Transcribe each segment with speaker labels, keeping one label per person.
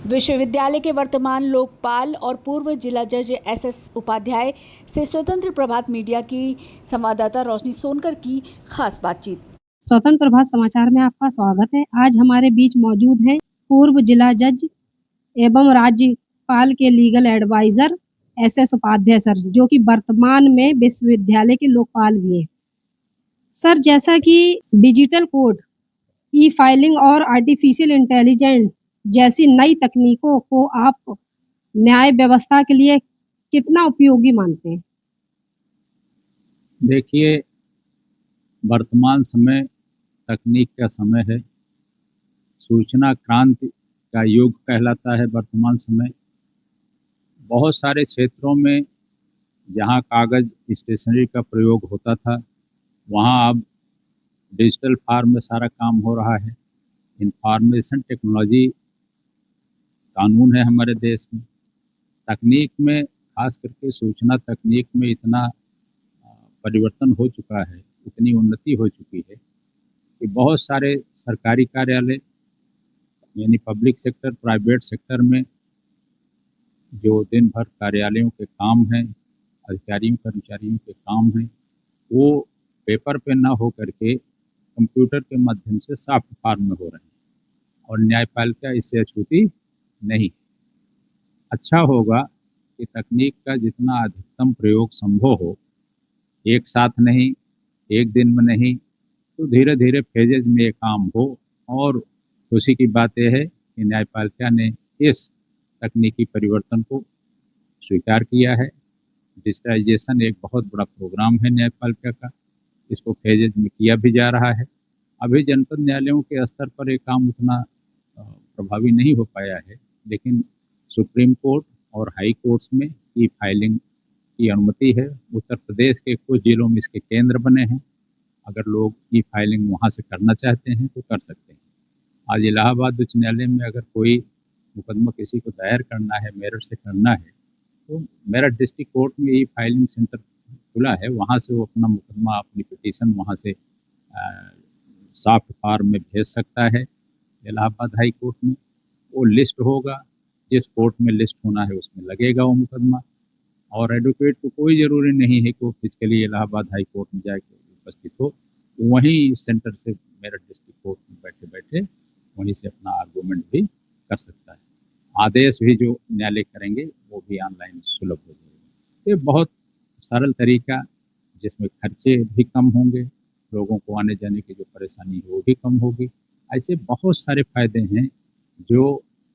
Speaker 1: विश्वविद्यालय के वर्तमान लोकपाल और पूर्व जिला जज एसएस उपाध्याय से स्वतंत्र प्रभात मीडिया की संवाददाता रोशनी सोनकर की खास बातचीत।
Speaker 2: स्वतंत्र प्रभात समाचार में आपका स्वागत है। आज हमारे बीच मौजूद हैं पूर्व जिला जज एवं राज्यपाल के legal advisor S S Upadhyay sir, जो कि वर्तमान में विश्वविद्यालय के लोकपाल भी हैं। सर, जैसा कि डिजिटल कोर्ट, ई फाइलिंग और आर्टिफिशियल इंटेलिजेंस जैसी नई तकनीकों को आप न्याय व्यवस्था के लिए कितना उपयोगी मानते हैं?
Speaker 3: देखिए, वर्तमान समय तकनीक का समय है। सूचना क्रांति का युग कहलाता है वर्तमान समय। बहुत सारे क्षेत्रों में जहां कागज स्टेशनरी का प्रयोग होता था, वहां अब डिजिटल फॉर्म में सारा काम हो रहा है। इंफॉर्मेशन टेक्नोलॉजी कानून है हमारे देश में। तकनीक में, खास करके सूचना तकनीक में इतना परिवर्तन हो चुका है, इतनी उन्नति हो चुकी है कि बहुत सारे सरकारी कार्यालय यानी पब्लिक सेक्टर, प्राइवेट सेक्टर में जो दिन भर कार्यालयों के काम हैं, अधिकारियों कर्मचारियों के काम हैं, वो पेपर पे ना हो करके कंप्यूटर के माध्यम से सॉफ्ट फॉर्म में हो रहे हैं और न्यायपालिका इससे अछूती नहीं। अच्छा होगा कि तकनीक का जितना अधिकतम प्रयोग संभव हो, एक साथ नहीं, एक दिन में नहीं, तो धीरे धीरे फेजेज में ये काम हो। और खुशी की बात यह है कि न्यायपालिका ने इस तकनीकी परिवर्तन को स्वीकार किया है। डिजिटाइजेशन एक बहुत बड़ा प्रोग्राम है न्यायपालिका का, इसको फेजेज में किया भी जा रहा है। अभी जनपद न्यायालयों के स्तर पर ये काम उतना प्रभावी नहीं हो पाया है, लेकिन सुप्रीम कोर्ट और हाई कोर्ट्स में ई फाइलिंग की अनुमति है। उत्तर प्रदेश के कुछ जिलों में इसके केंद्र बने हैं। अगर लोग ई फाइलिंग वहाँ से करना चाहते हैं तो कर सकते हैं। आज इलाहाबाद उच्च न्यायालय में अगर कोई मुकदमा किसी को दायर करना है, मेरठ से करना है, तो मेरठ डिस्ट्रिक्ट कोर्ट में ई फाइलिंग सेंटर खुला है, वहाँ से वो अपना मुकदमा, अपनी पिटीशन वहाँ से सॉफ्ट फॉर्म में भेज सकता है। इलाहाबाद हाई कोर्ट में वो लिस्ट होगा, जिस कोर्ट में लिस्ट होना है उसमें लगेगा वो मुकदमा, और एडवोकेट को कोई ज़रूरी नहीं है कि वो फिजिकली इलाहाबाद हाई कोर्ट में जाकर उपस्थित हो। वहीं सेंटर से मेरठ डिस्ट्रिक्ट कोर्ट में बैठे बैठे वहीं से अपना आर्गूमेंट भी कर सकता है। आदेश भी जो न्यायालय करेंगे वो भी ऑनलाइन सुलभ हो जाएगा। ये बहुत सरल तरीका, जिसमें खर्चे भी कम होंगे, लोगों को आने जाने की जो परेशानी है वो भी कम होगी। ऐसे बहुत सारे फायदे हैं जो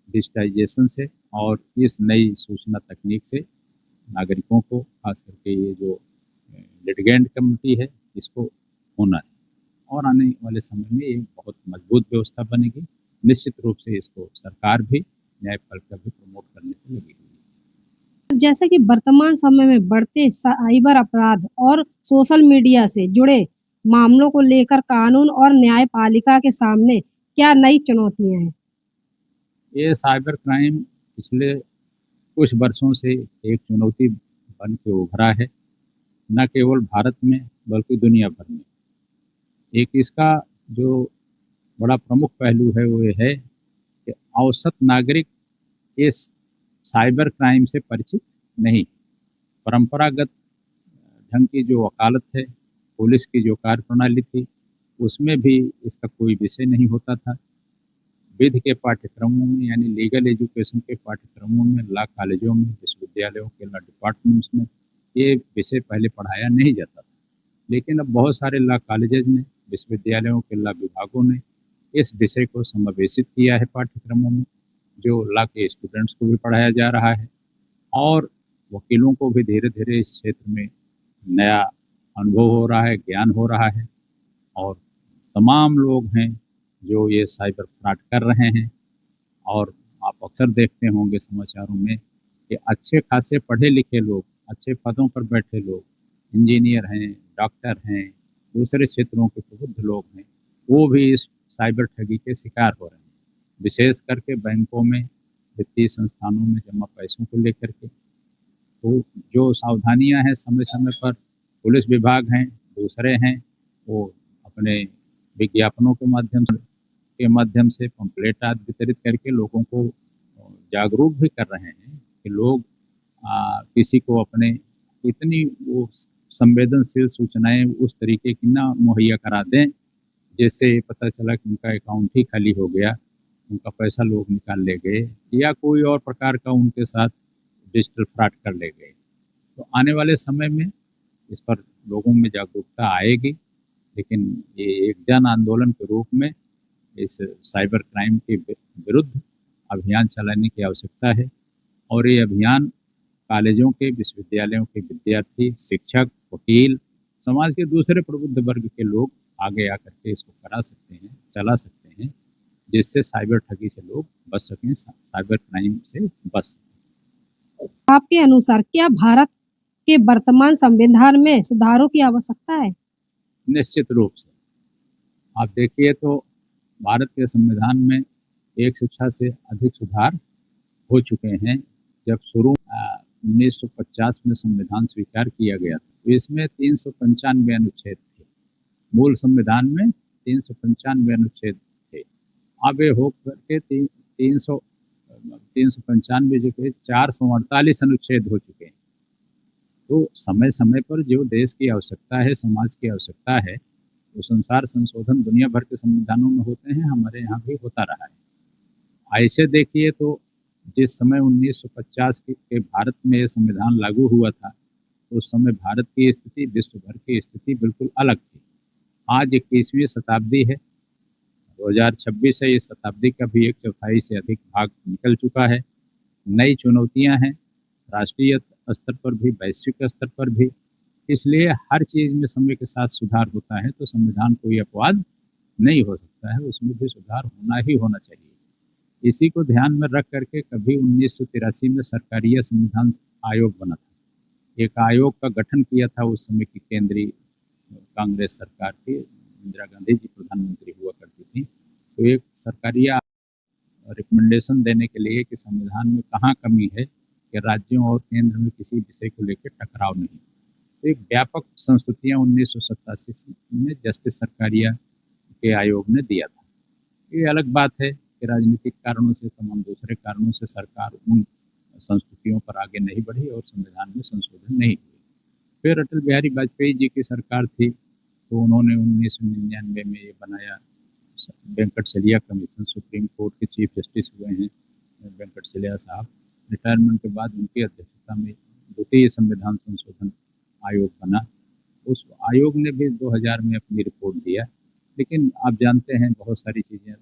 Speaker 3: डिजिटाइजेशन से और इस नई सूचना तकनीक से नागरिकों को, खास करके ये जो लिटिगेंट कम्युनिटी है, इसको होना है। और आने वाले समय में ये बहुत मजबूत व्यवस्था बनेगी। निश्चित रूप से इसको सरकार भी, न्यायपालिका भी प्रमोट करने को लगी हुई है।
Speaker 2: जैसे कि वर्तमान समय में बढ़ते साइबर अपराध और सोशल मीडिया से जुड़े मामलों को लेकर कानून और न्यायपालिका के सामने क्या नई चुनौतियां हैं?
Speaker 3: ये साइबर क्राइम पिछले कुछ वर्षों से एक चुनौती बन के उभरा है, न केवल भारत में बल्कि दुनिया भर में। एक इसका जो बड़ा प्रमुख पहलू है वो ये है कि औसत नागरिक इस साइबर क्राइम से परिचित नहीं। परंपरागत ढंग की जो वकालत है, पुलिस की जो कार्यप्रणाली थी, उसमें भी इसका कोई विषय नहीं होता था। विधि के पाठ्यक्रमों में, यानी लीगल एजुकेशन के पाठ्यक्रमों में, लॉ कॉलेजों में, विश्वविद्यालयों के लॉ डिपार्टमेंट्स में ये विषय पहले पढ़ाया नहीं जाता था। लेकिन अब बहुत सारे लॉ कॉलेजेज ने, विश्वविद्यालयों के लॉ विभागों ने इस विषय को समावेशित किया है पाठ्यक्रमों में, जो लॉ के स्टूडेंट्स को भी पढ़ाया जा रहा है और वकीलों को भी धीरे धीरे इस क्षेत्र में नया अनुभव हो रहा है, ज्ञान हो रहा है। और तमाम लोग हैं जो ये साइबर फ्रॉड कर रहे हैं, और आप अक्सर देखते होंगे समाचारों में कि अच्छे खासे पढ़े लिखे लोग, अच्छे पदों पर बैठे लोग, इंजीनियर हैं, डॉक्टर हैं, दूसरे क्षेत्रों के प्रबुद्ध लोग हैं, वो भी इस साइबर ठगी के शिकार हो रहे हैं। विशेष करके बैंकों में, वित्तीय संस्थानों में जमा पैसों को लेकर के। तो जो सावधानियां हैं, समय समय पर पुलिस विभाग हैं, दूसरे हैं, वो अपने विज्ञापनों के माध्यम से पंपलेट आदि वितरित करके लोगों को जागरूक भी कर रहे हैं कि लोग किसी को अपने इतनी वो संवेदनशील सूचनाएं उस तरीके की ना मुहैया करा दें, जैसे पता चला कि उनका अकाउंट ही खाली हो गया, उनका पैसा लोग निकाल ले गए या कोई और प्रकार का उनके साथ डिजिटल फ्रॉड कर ले गए। तो आने वाले समय में इस पर लोगों में जागरूकता आएगी, लेकिन ये एक जन आंदोलन के रूप में इस साइबर क्राइम के विरुद्ध अभियान चलाने की आवश्यकता है और ये अभियान कॉलेजों के, विश्वविद्यालयों के विद्यार्थी, शिक्षक, वकील, समाज के दूसरे प्रबुद्ध वर्ग के लोग आगे आकर के इसको करा सकते हैं, चला सकते हैं, जिससे साइबर ठगी से लोग बच सकें, साइबर क्राइम से बच सकें।
Speaker 2: आपके अनुसार क्या भारत के वर्तमान संविधान में सुधारों की आवश्यकता है?
Speaker 3: निश्चित रूप से आप देखिए तो भारत के संविधान में 106 से अधिक सुधार हो चुके हैं। जब शुरू 1950 में संविधान स्वीकार किया गया था तो इसमें 395 अनुच्छेद थे। मूल संविधान में 395 अनुच्छेद थे। अब ये हो करके 395 जो कि 448 अनुच्छेद हो चुके हैं। तो समय समय पर जो देश की आवश्यकता है, समाज की आवश्यकता है, उस अनुसार संशोधन दुनिया भर के संविधानों में होते हैं, हमारे यहाँ भी होता रहा है। ऐसे देखिए तो जिस समय 1950 के भारत में ये संविधान लागू हुआ था, उस समय भारत की स्थिति, विश्व भर की स्थिति बिल्कुल अलग थी। आज 21वीं शताब्दी है, 2026 है, इस शताब्दी का भी 1/4 से अधिक भाग निकल चुका है। नई चुनौतियाँ हैं, राष्ट्रीय स्तर पर भी, वैश्विक स्तर पर भी। इसलिए हर चीज़ में समय के साथ सुधार होता है, तो संविधान कोई अपवाद नहीं हो सकता है, उसमें भी सुधार होना ही होना चाहिए। इसी को ध्यान में रख करके कभी 1983 में सरकारीय संविधान आयोग बना था। एक आयोग का गठन किया था उस समय की केंद्रीय कांग्रेस सरकार की, इंदिरा गांधी जी प्रधानमंत्री हुआ करती थी। तो एक सरकारी रिकमेंडेशन देने के लिए कि संविधान में कहाँ कमी है कि राज्यों और केंद्र में किसी विषय को लेकर टकराव नहीं। तो एक व्यापक संस्तुतियाँ 1987 में जस्टिस सरकारिया के आयोग ने दिया था। ये अलग बात है कि राजनीतिक कारणों से, तमाम दूसरे कारणों से सरकार उन संस्तुतियों पर आगे नहीं बढ़ी और संविधान में संशोधन नहीं हुए। फिर अटल बिहारी वाजपेयी जी की सरकार थी, तो उन्होंने 1999 में ये बनाया वेंकटशैलिया कमीशन। सुप्रीम कोर्ट के चीफ जस्टिस हुए हैं वेंकटशैलिया साहब। रिटायरमेंट के बाद उनकी अध्यक्षता में द्वितीय संविधान संशोधन आयोग बना। उस आयोग ने भी 2000 में अपनी रिपोर्ट दिया, लेकिन आप जानते हैं बहुत सारी चीज़ें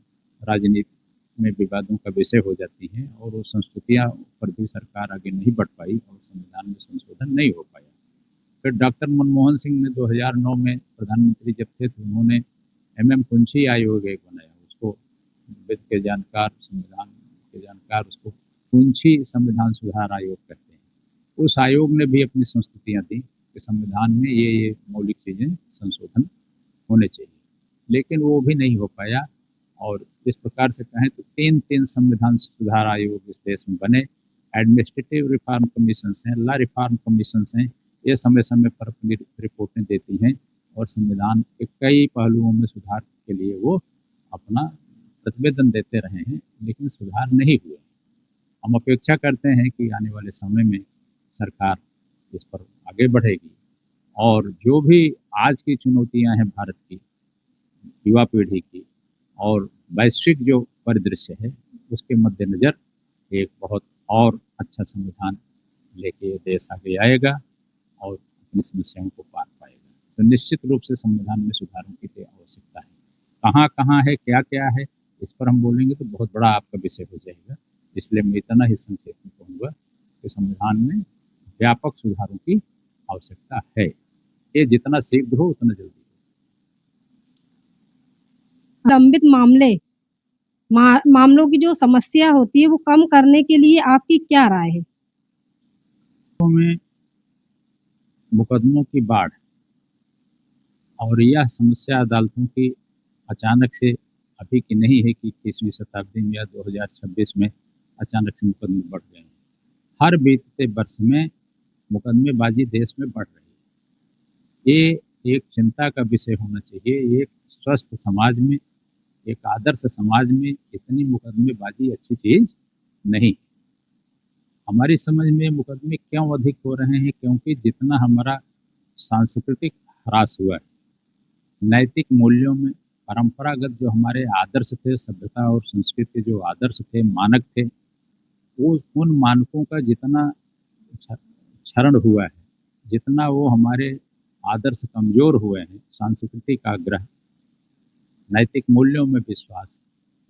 Speaker 3: राजनीति में विवादों का विषय हो जाती हैं और वो संस्तुतियाँ पर भी सरकार आगे नहीं बढ़ पाई और संविधान में संशोधन नहीं हो पाया। फिर डॉक्टर मनमोहन सिंह ने 2009 में प्रधानमंत्री जब थे तो उन्होंने MM कुंची आयोग एक बनाया। उसको विद के जानकार, संविधान के जानकार, उसको कुंची संविधान सुधार आयोग कहते हैं। उस आयोग ने भी अपनी संस्तुतियाँ दी कि संविधान में ये मौलिक चीज़ें संशोधन होने चाहिए, लेकिन वो भी नहीं हो पाया। और इस प्रकार से कहें तो 3 संविधान सुधार आयोग इस देश में बने। एडमिनिस्ट्रेटिव रिफॉर्म कमीशंस हैं, लॉ रिफॉर्म कमीशंस हैं, ये समय समय पर अपनी रिपोर्टें देती हैं और संविधान के कई पहलुओं में सुधार के लिए वो अपना प्रतिवेदन देते रहे हैं, लेकिन सुधार नहीं हुए। हम अपेक्षा करते हैं कि आने वाले समय में सरकार इस पर आगे बढ़ेगी और जो भी आज की चुनौतियां हैं भारत की, युवा पीढ़ी की और वैश्विक जो परिदृश्य है, उसके मद्देनज़र एक बहुत और अच्छा संविधान लेके देश आगे आएगा और अपनी समस्याओं को पार पाएगा। तो निश्चित रूप से संविधान में सुधारों की तो आवश्यकता है। कहाँ कहाँ है, क्या क्या है, इस पर हम बोलेंगे तो बहुत बड़ा आपका विषय हो जाएगा। इसलिए मैं इतना ही संक्षेप में कहूँगा कि संविधान में व्यापक सुधारों की आवश्यकता है। ये जितना शीघ्र हो उतना जल्दी हो।
Speaker 2: लंबित मामलों की जो समस्या होती है वो कम करने के लिए आपकी क्या राय है?
Speaker 3: में मुकदमों की बाढ़ और यह समस्या अदालतों की अचानक से अभी की नहीं है कि 21वीं शताब्दी में या 2026 में अचानक से मुकदमे बढ़ गए हैं। हर बीतते वर्ष में मुकदमेबाजी देश में बढ़ रही है। ये एक चिंता का विषय होना चाहिए। एक स्वस्थ समाज में, एक आदर्श समाज में इतनी मुकदमेबाजी अच्छी चीज़ नहीं। हमारी समझ में मुकदमे क्यों अधिक हो रहे हैं, क्योंकि जितना हमारा सांस्कृतिक ह्रास हुआ है, नैतिक मूल्यों में परंपरागत जो हमारे आदर्श थे, सभ्यता और संस्कृति के जो आदर्श थे, मानक थे, वो उन मानकों का जितना छ क्षरण हुआ है, जितना वो हमारे आदर्श कमज़ोर हुए हैं, सांस्कृतिक आग्रह, नैतिक मूल्यों में विश्वास,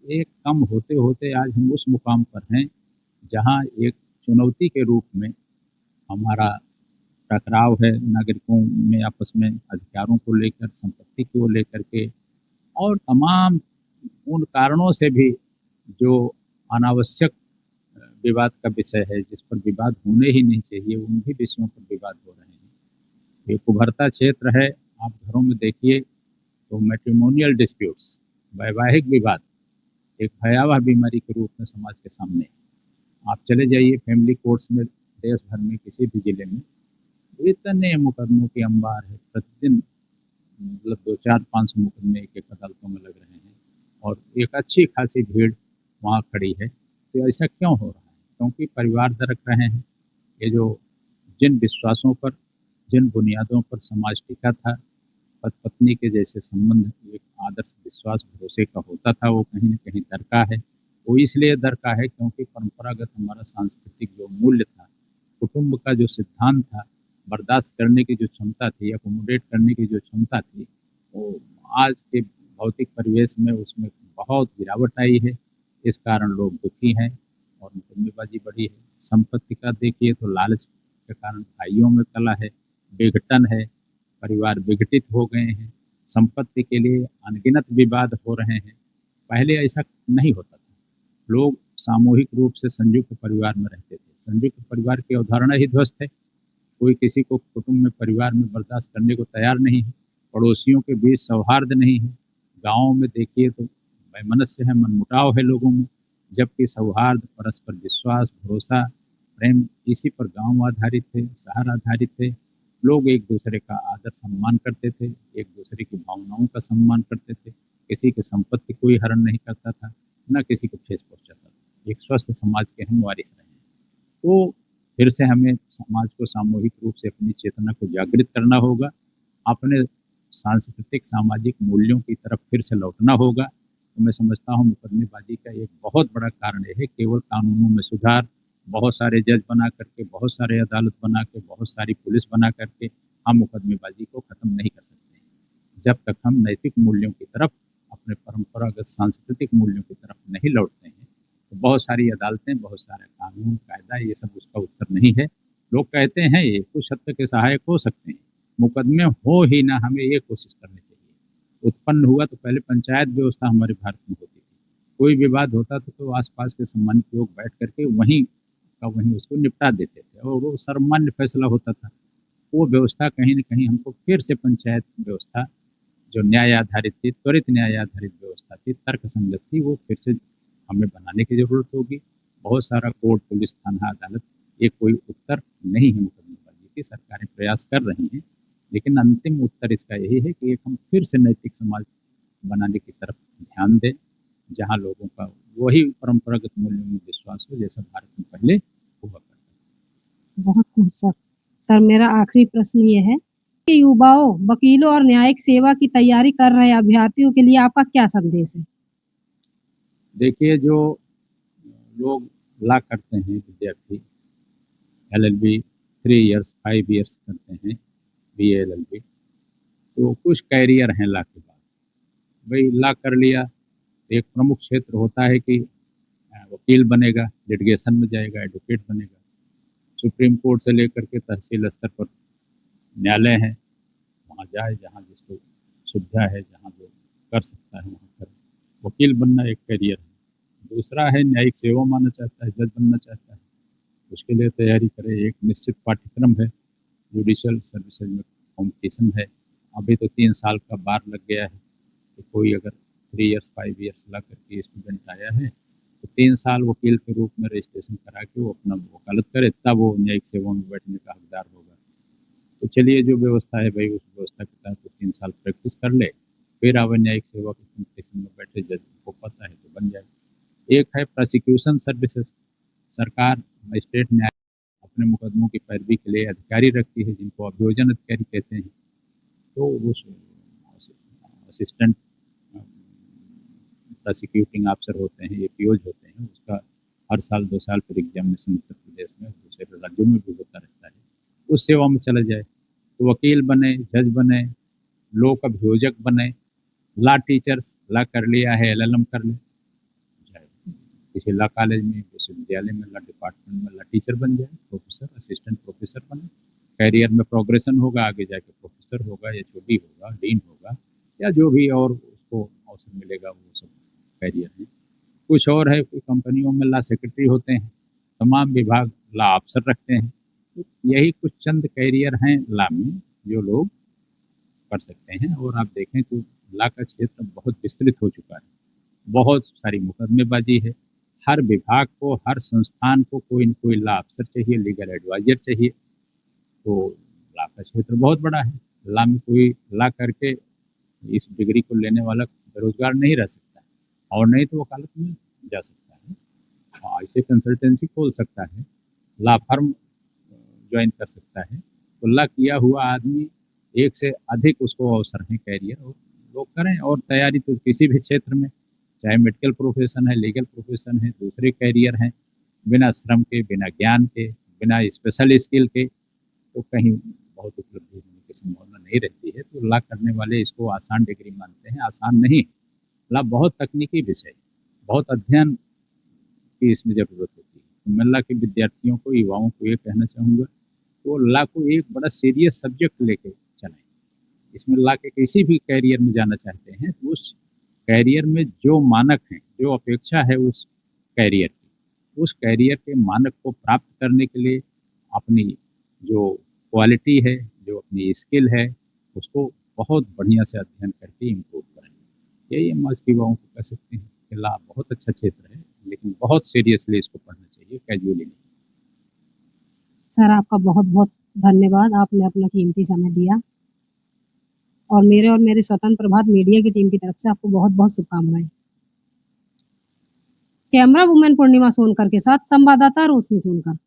Speaker 3: ये कम होते-होते आज हम उस मुकाम पर हैं, जहाँ एक चुनौती के रूप में हमारा टकराव है नागरिकों में आपस में अधिकारों को लेकर, संपत्ति को लेकर के और तमाम उन कारणों से भी जो अनावश्यक विवाद का विषय है, जिस पर विवाद होने ही नहीं चाहिए, उन भी विषयों पर विवाद हो रहे हैं। एक उभरता क्षेत्र है, आप घरों में देखिए तो मैट्रिमोनियल डिस्प्यूट्स, वैवाहिक विवाद एक भयावह बीमारी के रूप में समाज के सामने है। आप चले जाइए फैमिली कोर्ट्स में, देश भर में किसी भी ज़िले में, इतने मुकदमों के अंबार है, प्रतिदिन मतलब 200-500 मुकदमे एक-एक अदालतों में लग रहे हैं और एक अच्छी खासी भीड़ वहाँ खड़ी है। तो ऐसा क्यों हो रहा है? क्योंकि परिवार दरक रहे हैं। ये जो जिन विश्वासों पर, जिन बुनियादों पर समाज टिका था, पति-पत्नी के जैसे संबंध एक आदर्श विश्वास भरोसे का होता था, वो कहीं न कहीं दरका है। वो इसलिए दरका है क्योंकि परंपरागत हमारा सांस्कृतिक जो मूल्य था, कुटुंब का जो सिद्धांत था, बर्दाश्त करने की जो क्षमता थी, अकोमोडेट करने की जो क्षमता थी, वो आज के भौतिक परिवेश में उसमें बहुत गिरावट आई है। इस कारण लोग दुखी हैं और मुकदमेबाजी बढ़ी है। संपत्ति का देखिए तो लालच के कारण भाइयों में कलह है, विघटन है, परिवार विघटित हो गए हैं, संपत्ति के लिए अनगिनत विवाद हो रहे हैं। पहले ऐसा नहीं होता था। लोग सामूहिक रूप से संयुक्त परिवार में रहते थे। संयुक्त परिवार की अवधारणा ही ध्वस्त है। कोई किसी को कुटुंब में, परिवार में बर्दाश्त करने को तैयार नहीं है। पड़ोसियों के बीच सौहार्द नहीं है। गाँव में देखिए तो वैमनस्य है, मनमुटाव है लोगों में, जबकि सौहार्द, परस्पर विश्वास, भरोसा, प्रेम इसी पर गाँव आधारित थे, शहर आधारित थे। लोग एक दूसरे का आदर सम्मान करते थे, एक दूसरे की भावनाओं का सम्मान करते थे, किसी की संपत्ति कोई हरण नहीं करता था, ना किसी को ठेस पहुँचाता था। एक स्वस्थ समाज के हम वारिस रहे हैं। तो फिर से हमें समाज को सामूहिक रूप से अपनी चेतना को जागृत करना होगा, अपने सांस्कृतिक सामाजिक मूल्यों की तरफ फिर से लौटना होगा। तो मैं समझता हूँ मुकदमेबाजी का एक बहुत बड़ा कारण ये है, केवल कानूनों में सुधार, बहुत सारे जज बना करके, बहुत सारे अदालत बना के, बहुत सारी पुलिस बना करके हम मुकदमेबाजी को ख़त्म नहीं कर सकते हैं। जब तक हम नैतिक मूल्यों की तरफ, अपने परंपरागत सांस्कृतिक मूल्यों की तरफ नहीं लौटते हैं, तो बहुत सारी अदालतें, बहुत सारे कानून, कायदा ये सब उसका उत्तर नहीं है। लोग कहते हैं ये कुछ हद तक के सहायक हो सकते हैं, मुकदमे हो ही ना, हमें ये कोशिश करनी चाहिए। उत्पन्न हुआ तो पहले पंचायत व्यवस्था हमारे भारत में होती थी। कोई विवाद होता था तो आस-पास के सम्मानित लोग बैठ करके वहीं का वहीं उसको निपटा देते थे और वो सर्वमान्य फैसला होता था। वो व्यवस्था कहीं न कहीं हमको फिर से पंचायत व्यवस्था जो न्याय आधारित थी, त्वरित न्याय आधारित व्यवस्था थी, तर्कसंगत थी, वो फिर से हमें बनाने की ज़रूरत होगी। बहुत सारा कोर्ट, पुलिस, थाना, अदालत, ये कोई उत्तर नहीं है मुकदमेबाजी की। सरकारें प्रयास कर रही हैं, लेकिन अंतिम उत्तर इसका यही है कि एक हम फिर से नैतिक समाज बनाने की तरफ ध्यान दें, जहाँ लोगों का वही परंपरागत मूल्यों में विश्वास हो, जैसा भारत में पहले हुआ करता था।
Speaker 2: बहुत खूब सर। सर मेरा आखिरी प्रश्न ये है कि युवाओं, वकीलों और न्यायिक सेवा की तैयारी कर रहे अभ्यर्थियों के लिए आपका क्या संदेश है?
Speaker 3: देखिए, जो लोग लॉ करते हैं विद्यार्थी, एलएलबी 3 इयर्स, 5 इयर्स करते हैं, बीए, एलएलबी, तो कुछ कैरियर हैं लॉ के बाद। भई लॉ कर लिया, एक प्रमुख क्षेत्र होता है कि वकील बनेगा, लिटिगेशन में जाएगा, एडवोकेट बनेगा। सुप्रीम कोर्ट से लेकर के तहसील स्तर पर न्यायालय हैं, वहाँ जाए, जहाँ जिसको सुविधा है, जहाँ जो कर सकता है वहाँ करे। वकील बनना एक करियर है। दूसरा है न्यायिक सेवा मानना चाहता है, जज बनना चाहता है, उसके लिए तैयारी करे। एक निश्चित पाठ्यक्रम है, जुडिशियल सर्विसेज में कॉम्पिटिशन है। अभी तो 3 साल का बार लग गया है, तो कोई अगर 3 इयर्स, 5 इयर्स लॉ करके स्टूडेंट आया है, तो 3 साल वकील के रूप में रजिस्ट्रेशन करा के वो अपना वकालत करे, तब वो न्यायिक सेवा में बैठने का हकदार होगा। तो चलिए, जो व्यवस्था है भई, उस व्यवस्था के तहत 3 साल प्रैक्टिस कर ले, फिर आवे न्यायिक सेवा के कॉम्पिटिशन में बैठे, जज को पता है तो बन जाए। एक है प्रोसिक्यूशन सर्विसेज, सरकार मजिस्ट्रेट न्यायालय अपने मुकदमों की पैरवी के लिए अधिकारी रखती है, जिनको अभियोजन अधिकारी कहते हैं। तो उस असिस्टेंट प्रोसिक्यूटिंग अफसर होते हैं, एपीओज होते हैं, उसका हर साल 2 साल फिर एग्जामिनेशन उत्तर प्रदेश में दूसरे राज्यों में भी होता रहता है। उस सेवा में चला जाए, तो वकील बने, जज बने, लोक अभियोजक बने, लॉ टीचर्स, लॉ कर लिया है एलएलएम कर ले, चाहे किसी लॉ कॉलेज में, विश्वविद्यालय में, लॉ डिपार्टमेंट में लॉ टीचर बन जाए, प्रोफेसर, असिस्टेंट प्रोफेसर बने, करियर में प्रोग्रेशन होगा, आगे जाके प्रोफेसर होगा, एचओडी होगा, डीन होगा, या जो भी और उसको अवसर मिलेगा, वो सब करियर है। कुछ और है, कोई कंपनियों में लॉ सेक्रेटरी होते हैं, तमाम विभाग लॉ अफसर रखते हैं। तो यही कुछ चंद करियर हैं लॉ में जो लोग कर सकते हैं। और आप देखें तो लॉ का क्षेत्र बहुत विस्तृत हो चुका है, बहुत सारी मुकदमेबाजी है। हर विभाग को, हर संस्थान को कोई न कोई लॉ अफसर चाहिए, लीगल एडवाइजर चाहिए। तो लॉ का क्षेत्र बहुत बड़ा है। लॉ में कोई लॉ करके इस डिग्री को लेने वाला बेरोजगार नहीं रह सकता है, और नहीं तो वकालत में जा सकता है, और ऐसे कंसल्टेंसी खोल सकता है, लॉ फर्म ज्वाइन कर सकता है। तो लॉ किया हुआ आदमी, एक से अधिक उसको अवसर है कैरियर, और लोग करें। और तैयारी तो किसी भी क्षेत्र में, चाहे मेडिकल प्रोफेशन है, लीगल प्रोफेशन है, दूसरे कैरियर हैं, बिना श्रम के, बिना ज्ञान के, बिना स्पेशल स्किल के तो कहीं बहुत उपलब्धि होने की संभावना नहीं रहती है। तो लॉ करने वाले इसको आसान डिग्री मानते हैं, आसान नहीं। लॉ बहुत तकनीकी विषय है, बहुत अध्ययन की इसमें ज़रूरत होती है। तो मैं लॉ के विद्यार्थियों को, युवाओं को ये कहना चाहूँगा, वो लॉ को एक बड़ा सीरियस सब्जेक्ट लेके चलें। इसमें लॉ के किसी भी कैरियर में जाना चाहते हैं, तो उस कैरियर में जो मानक हैं, जो अपेक्षा है उस कैरियर की, उस कैरियर के मानक को प्राप्त करने के लिए अपनी जो क्वालिटी है, जो अपनी स्किल है, उसको बहुत बढ़िया से अध्ययन करके इम्प्रूव करें। यही हम आज के युवाओं को कह सकते हैं कि लॉ बहुत अच्छा क्षेत्र है, लेकिन बहुत सीरियसली इसको पढ़ना चाहिए, कैजुअली नहीं।
Speaker 2: सर आपका बहुत-बहुत धन्यवाद, आपने अपना कीमती समय दिया। और मेरे स्वतंत्र प्रभात मीडिया की टीम की तरफ से आपको बहुत-बहुत शुभकामनाएँ। कैमरा वुमन पूर्णिमा सोनकर के साथ संवाददाता रोशनी सोनकर।